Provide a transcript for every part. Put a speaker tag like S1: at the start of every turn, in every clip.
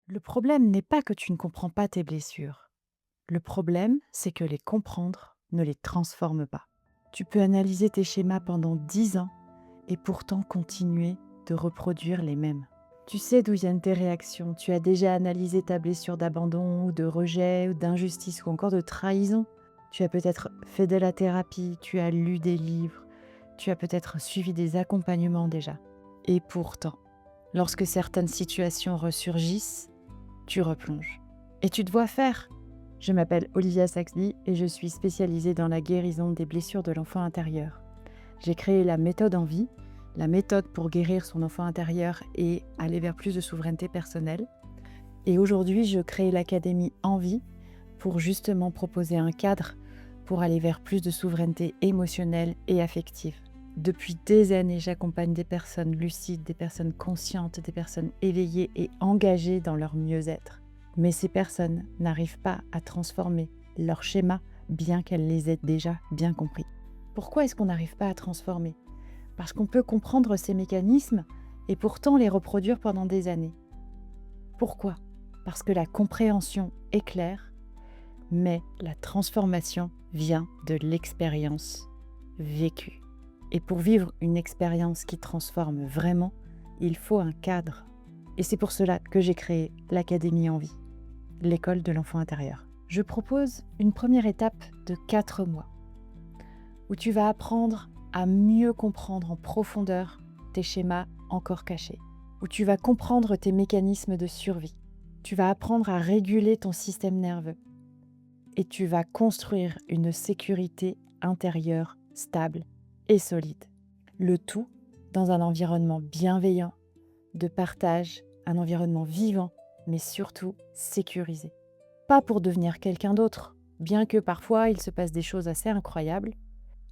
S1: Le problème n'est pas que tu ne comprends pas tes blessures. Le problème, c'est que les comprendre ne les transforme pas. Tu peux analyser tes schémas pendant 10 ans et pourtant continuer de reproduire les mêmes. Tu sais d'où viennent tes réactions. Tu as déjà analysé ta blessure d'abandon ou de rejet ou d'injustice ou encore de trahison. Tu as peut-être fait de la thérapie, tu as lu des livres, tu as peut-être suivi des accompagnements déjà. Et pourtant, lorsque certaines situations ressurgissent, tu replonges. Et tu te vois faire. Je m'appelle Olivia Saxby et je suis spécialisée dans la guérison des blessures de l'enfant intérieur. J'ai créé la méthode Envie, la méthode pour guérir son enfant intérieur et aller vers plus de souveraineté personnelle. Et aujourd'hui, je crée l'académie Envie pour justement proposer un cadre pour aller vers plus de souveraineté émotionnelle et affective. Depuis des années, j'accompagne des personnes lucides, des personnes conscientes, des personnes éveillées et engagées dans leur mieux-être. Mais ces personnes n'arrivent pas à transformer leur schéma, bien qu'elles les aient déjà bien compris. Pourquoi est-ce qu'on n'arrive pas à transformer? Parce qu'on peut comprendre ces mécanismes et pourtant les reproduire pendant des années. Pourquoi? Parce que la compréhension est claire, mais la transformation vient de l'expérience vécue. Et pour vivre une expérience qui transforme vraiment, il faut un cadre. Et c'est pour cela que j'ai créé l'Académie Envie, l'école de l'enfant intérieur. Je propose une première étape de 4 mois, où tu vas apprendre à mieux comprendre en profondeur tes schémas encore cachés, où tu vas comprendre tes mécanismes de survie. Tu vas apprendre à réguler ton système nerveux et tu vas construire une sécurité intérieure stable et solide. Le tout dans un environnement bienveillant, de partage, un environnement vivant, mais surtout sécurisé. Pas pour devenir quelqu'un d'autre, bien que parfois il se passe des choses assez incroyables,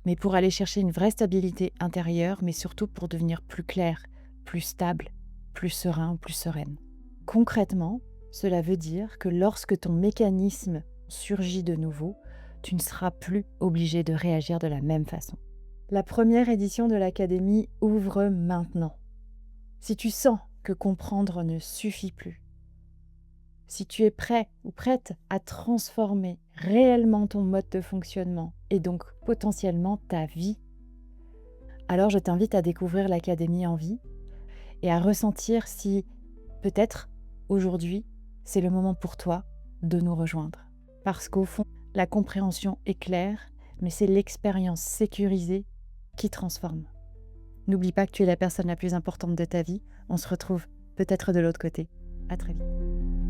S1: mais pour aller chercher une vraie stabilité intérieure, mais surtout pour devenir plus clair, plus stable, plus serein ou plus sereine. Concrètement, cela veut dire que lorsque ton mécanisme surgit de nouveau, tu ne seras plus obligé de réagir de la même façon. La première édition de l'Académie ouvre maintenant. Si tu sens que comprendre ne suffit plus, si tu es prêt ou prête à transformer réellement ton mode de fonctionnement et donc potentiellement ta vie, alors je t'invite à découvrir l'Académie Envie et à ressentir si peut-être aujourd'hui c'est le moment pour toi de nous rejoindre. Parce qu'au fond, la compréhension est claire, mais c'est l'expérience sécurisée qui transforme. N'oublie pas que tu es la personne la plus importante de ta vie. On se retrouve peut-être de l'autre côté. À très vite.